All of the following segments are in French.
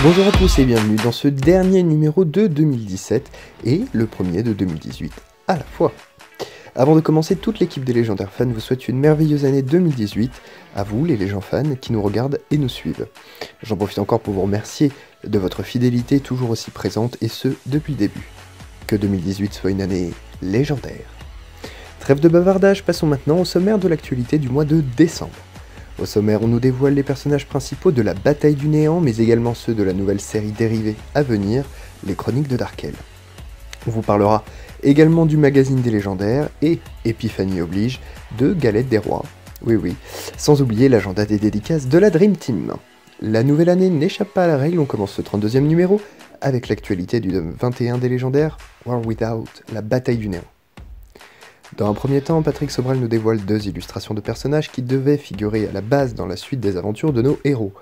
Bonjour à tous et bienvenue dans ce dernier numéro de 2017 et le premier de 2018 à la fois. Avant de commencer, toute l'équipe des légendaires fans vous souhaite une merveilleuse année 2018, à vous les légends fans qui nous regardent et nous suivent. J'en profite encore pour vous remercier de votre fidélité toujours aussi présente et ce depuis le début. Que 2018 soit une année légendaire. Trêve de bavardage, passons maintenant au sommaire de l'actualité du mois de décembre. Au sommaire, on nous dévoile les personnages principaux de la bataille du néant, mais également ceux de la nouvelle série dérivée à venir, les chroniques de Darkel. On vous parlera également du magazine des légendaires et, Épiphanie oblige, de Galette des Rois. Oui, sans oublier l'agenda des dédicaces de la Dream Team. La nouvelle année n'échappe pas à la règle, on commence ce 32e numéro avec l'actualité du tome 21 des légendaires, War Without, la bataille du néant. Dans un premier temps, Patrick Sobral nous dévoile 2 illustrations de personnages qui devaient figurer à la base dans la suite des aventures de nos héros.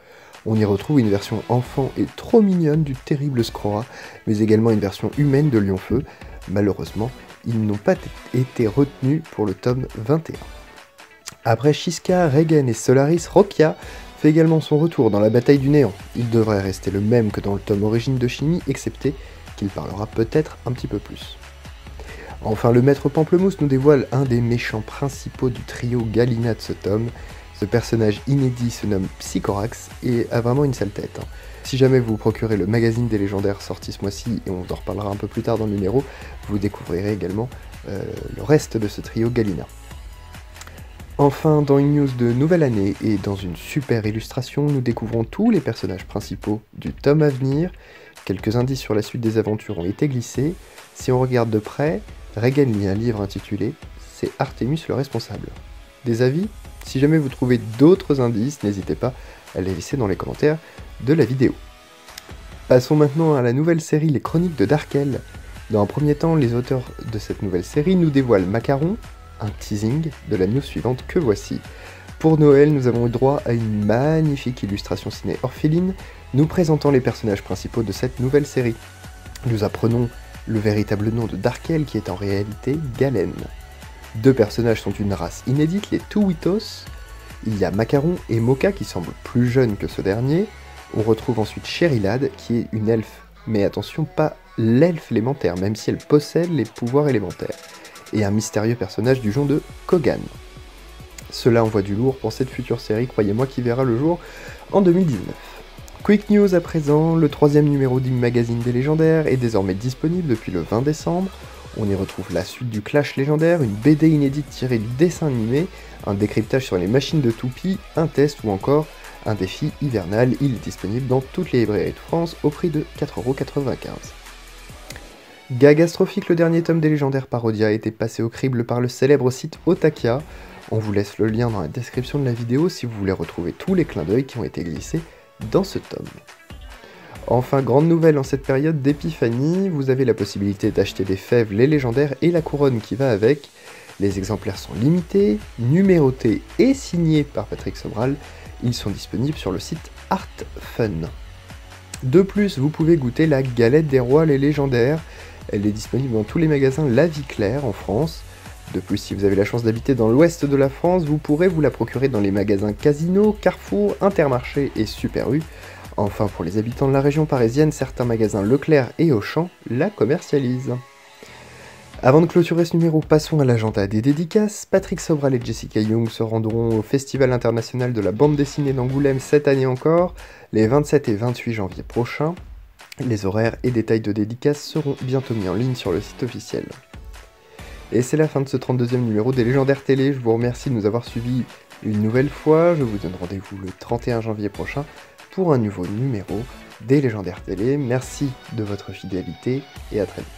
On y retrouve une version enfant et trop mignonne du terrible Scroa, mais également une version humaine de Lionfeu. Malheureusement, ils n'ont pas été retenus pour le tome 21. Après Shiska, Regen et Solaris, Rokia fait également son retour dans la bataille du néant. Il devrait rester le même que dans le tome Origine de Chimie, excepté qu'il parlera peut-être un petit peu plus. Enfin, le maître Pamplemousse nous dévoile un des méchants principaux du trio Galina de ce tome. Ce personnage inédit se nomme Psychorax et a vraiment une sale tête. Si jamais vous procurez le magazine des légendaires sorti ce mois-ci, et on en reparlera un peu plus tard dans le numéro, vous découvrirez également le reste de ce trio Galina. Enfin, dans une news de nouvelle année et dans une super illustration, nous découvrons tous les personnages principaux du tome à venir. Quelques indices sur la suite des aventures ont été glissés. Si on regarde de près, Regen lit un livre intitulé « C'est Artemus le responsable ». Des avis? Si jamais vous trouvez d'autres indices, n'hésitez pas à les laisser dans les commentaires de la vidéo. Passons maintenant à la nouvelle série Les Chroniques de Darkel. Dans un premier temps, les auteurs de cette nouvelle série nous dévoilent Macaron, un teasing de la news suivante que voici. Pour Noël, nous avons eu droit à une magnifique illustration ciné orpheline nous présentant les personnages principaux de cette nouvelle série. Nous apprenons le véritable nom de Darkel qui est en réalité Galen. 2 personnages sont une race inédite, les Tuwitos. Il y a Macaron et Moka qui semblent plus jeunes que ce dernier. On retrouve ensuite Sherilad qui est une elfe, mais attention, pas l'elfe élémentaire, même si elle possède les pouvoirs élémentaires. Et un mystérieux personnage du genre de Kogan. Cela envoie du lourd pour cette future série, croyez-moi, qui verra le jour en 2019. Quick news à présent, le 3e numéro du magazine des légendaires est désormais disponible depuis le 20 décembre. On y retrouve la suite du Clash légendaire, une BD inédite tirée du dessin animé, un décryptage sur les machines de toupie, un test ou encore un défi hivernal. Il est disponible dans toutes les librairies de France au prix de 4,95 €. Gagastrophique, le dernier tome des légendaires Parodia a été passé au crible par le célèbre site Otakia. On vous laisse le lien dans la description de la vidéo si vous voulez retrouver tous les clins d'œil qui ont été glissés dans ce tome. Enfin, grande nouvelle en cette période d'Épiphanie, vous avez la possibilité d'acheter des fèves, les légendaires et la couronne qui va avec. Les exemplaires sont limités, numérotés et signés par Patrick Sobral. Ils sont disponibles sur le site Art Fun. De plus, vous pouvez goûter la galette des rois, les légendaires. Elle est disponible dans tous les magasins La Vie Claire en France. De plus, si vous avez la chance d'habiter dans l'ouest de la France, vous pourrez vous la procurer dans les magasins Casino, Carrefour, Intermarché et Super U. Enfin, pour les habitants de la région parisienne, certains magasins Leclerc et Auchan la commercialisent. Avant de clôturer ce numéro, passons à l'agenda des dédicaces. Patrick Sobral et Jessica Young se rendront au Festival international de la bande dessinée d'Angoulême cette année encore, les 27 et 28 janvier prochains. Les horaires et détails de dédicaces seront bientôt mis en ligne sur le site officiel. Et c'est la fin de ce 32e numéro des Légendaires Télé. Je vous remercie de nous avoir suivis une nouvelle fois. Je vous donne rendez-vous le 31 janvier prochain pour un nouveau numéro des Légendaires Télé. Merci de votre fidélité et à très vite.